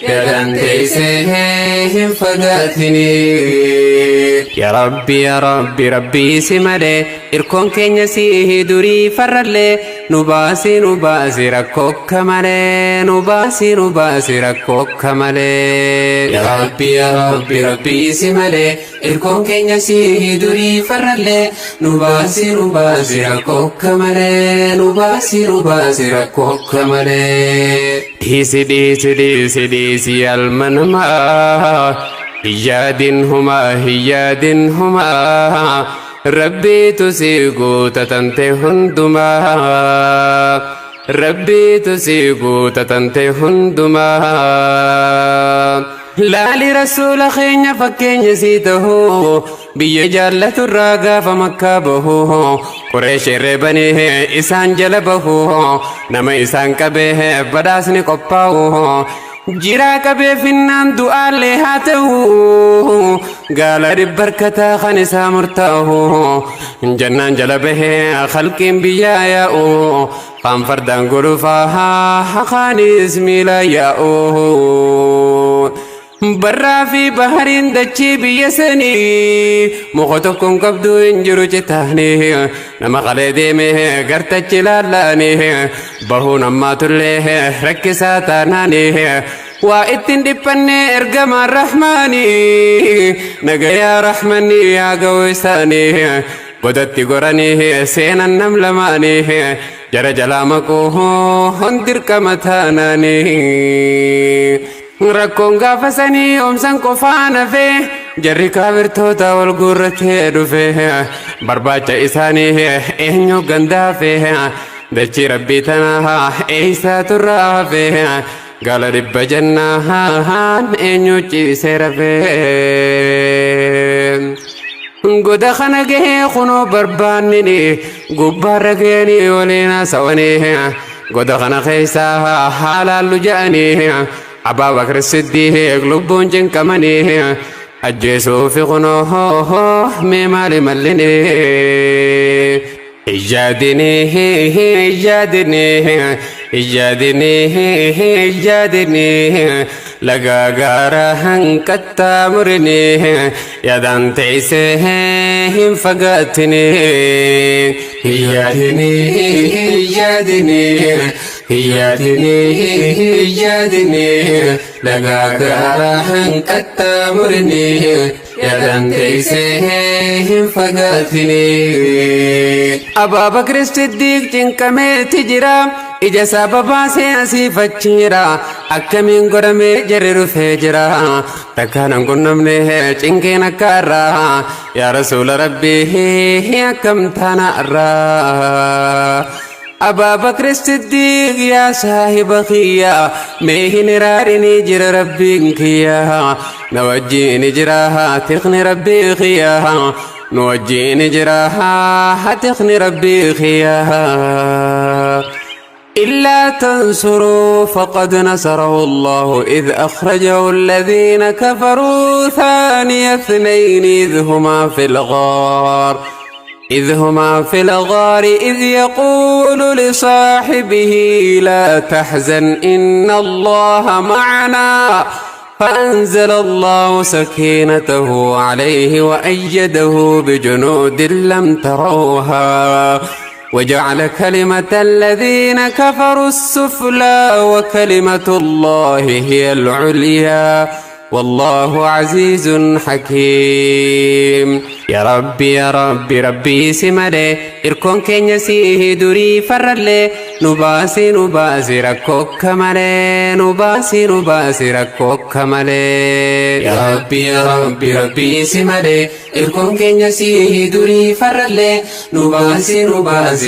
يرانتيسهم فقاتني يا ربي ربي سمالي إركون كين سيه دوري فرلي نباسي ركوك مالي نباسي ركوك مالي يا ربي سمالي إركون كين سيه دوري فرلي نباسي ركوك مالي نباسي ركوك مالي ديسي المنما هياد هما ربي تسيقو تتنتي هندما لا لرسول خين فكين سيته بي جالة الراقة فمكابه قريش ربني إسان جلبه نما إسان كبه بداسني قباوه جرا كبه فنان دعا لهاته قال رب بركتا خنسا مرتاه جنان جلبه خلق بياياؤه قام فردان قرفاها حقاني اسمي لا ياؤه برا في بحرين دچي بيسني مخوتكم قبدو انجرو چتاني نما خلدي مه غرت چلالاني بهو نما تله ركسا تاناني واتن دپني ارغم الرحماني نغيا رحمني يا غوساني بدتي غراني سينا نملماني جر جلامكو هندر كمتاناني ركون غافسني أمسن كفانا فيه جري كابرتوتا والقرة دفيه برباچا إساني إهنيو غندا فيه دچي ربي تناها إيسا ترى فيه قال رب جناها إهنيو چيسير فيه قد خنقه خنو بربانني قبار رقيني ولينا سواني قد خنقه ساها حالا لجاني أبا بكر الصديق لبون جن كماني أجيسو في غنوه ممالي ملني إجادني لغا غارا هنكتا مرني يدان تيسهم فقاتني إجادني لغا غارا هنكتا مرني يدان تيسهم فقاتني أبا بكر الصديق جنكمي تجرام إجا سببا سياسي فجيرا أكمين قرمي جرر فجرا تكانا قنمني جنكينا كارا يا رسول ربي كم تنارا أبا بكر الصديق يا صاحب خيا ميه نرارني جر ربي كيا نوجي نجراها تخني ربي خيا نوجي نجراها تخني ربي خيا إلا تنصروا فقد نصره الله إذ أخرجه الذين كفروا ثاني اثنين إذ هما في الغار إذ يقول لصاحبه لا تحزن إن الله معنا فأنزل الله سكينته عليه وأيده بجنود لم تروها وجعل كلمة الذين كفروا السفلى وكلمة الله هي العليا والله عزيز حكيم يا ربي سمالي إركون كين سيه دوري فرلي نباسي ركوك مالي نباسي ركوك مالي يا ربي سمالي إركون كين سيه دوري فرلي نباسي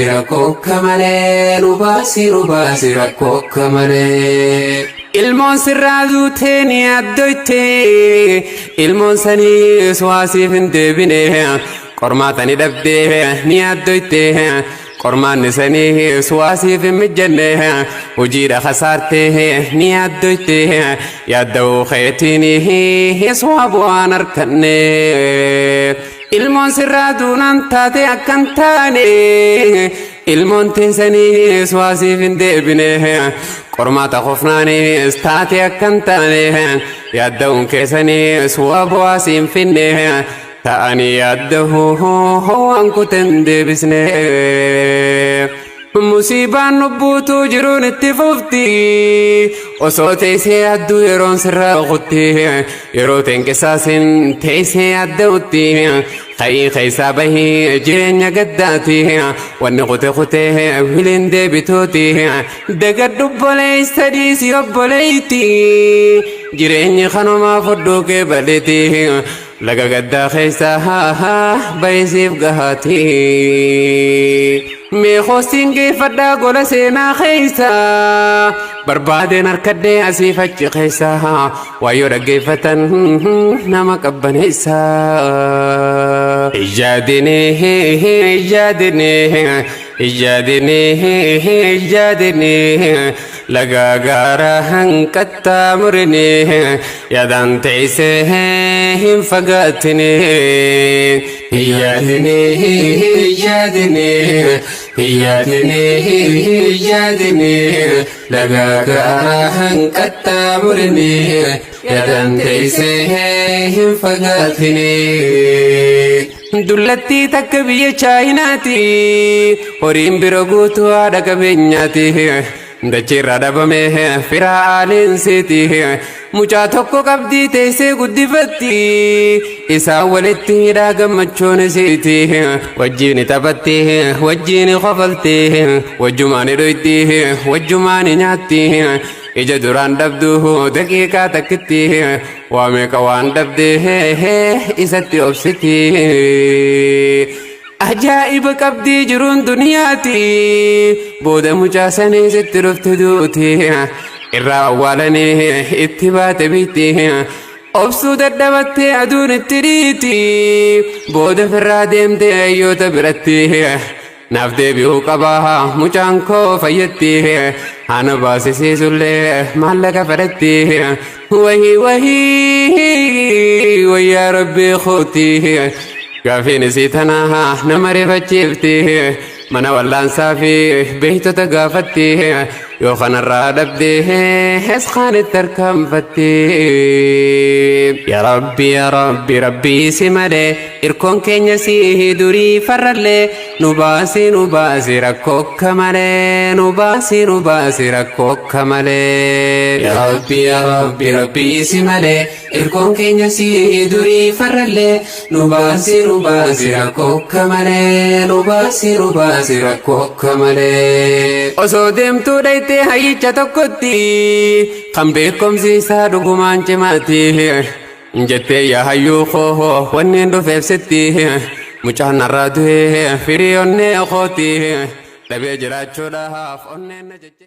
ركوك مالي نباسي ركوك مالي ilmoon sirraa duutee ni addoytee ilmoon sanii suwaasiif hin deebine qormaatani dhabdee ni addoytee qormaanni sanii suwaasiif hin mijjanne hojiidha khasaartee ni addoytee yaadda'uu keetiin suwaa bu'aan harkanne ilmoon sirraa duunaan taate akkan taane ilmoon teessaniis waasiif hin deebine qormaata qofnaanis taate akkan taane yaadda'uun keessaniis waa bu'aas hin finne ta'anii yaadda'uu waan kutan deebisne musiibaan lubbuutu jiruun itti fufti osoo teessee adduu yeroon sirraa qutti yeroo teenqisaasin teessee adda'utti ka'ii keessaa bahii jireenya gaddaati wanni kutee wiliin deebituuti dagadhu obboleessa dhiisi obboleeyti jireenyi kanumaa furduu kee balleeti laga gaddaa keessaa bahisiif gahaati meeqoosiin geeffadhaa gola seenaa keessa barbaadeen harkadhee asiif achi keessa waayoo dhaggeeffatan nama qabbaneessa ijaadinee lagaa gaaraa hanqattaa murine yaadaan teessee hin fagaatine ijaadinee lagaa gaaraa hanqattaa murine yaadaan teessee hin fagaatine dullattii takka biyya chaayinaati horiin bira guutuu haadha qabeenyaati dachiirraa dhabame firaa aaleenseeti mucaa tokko qabdii teessee guddifatti isaan walitti hidhaa gammachuun isiiti wajjiin taphatti wajjiin qofalti wajjumaan hidhoyti wajjumaan nyaatti ija duraan dhabdu daqiiqaa takkitti waa meeqa waan dhabde isatti obsiti ajaa'iba qabdii jiruun duniyaati booda mucaa sanii sitti dhufte duuti irraa awwaalanii itti baate bitti obsuu dadhabattee aduun itti dhiiti booda firraa deemte hayyoota biratti naaf deebi'uu qabaa mucaan koo fayyatti hana baasisiisullee maallaqa fedhatti wayyaa rabbii kooti gaafiin isii tanaa nama rifachiifti mana wallaansaa fi beeytota gaafatti yoo kanarraa dhabde esqaanitti harkaanfatti yaa rabbi rabbii si malee irkoon keenya si durii farrallee nu baasi rakkokka malee nu baasi rakkokka malee yaa rabbi si malee irkoon keenya si durii farrallee nu baasi rakkokka malee nu baasi rakkokka malee osoo deemtuu dhaytee hayyicha tokkotti kan beekomsi isaa dhugumaan cimaati jettee yaa hayyuu koo wanneen dhufeef sitti mucaan narraa du'e firii onnee kooti dhabee jiraachuudhaaf onneen na jechite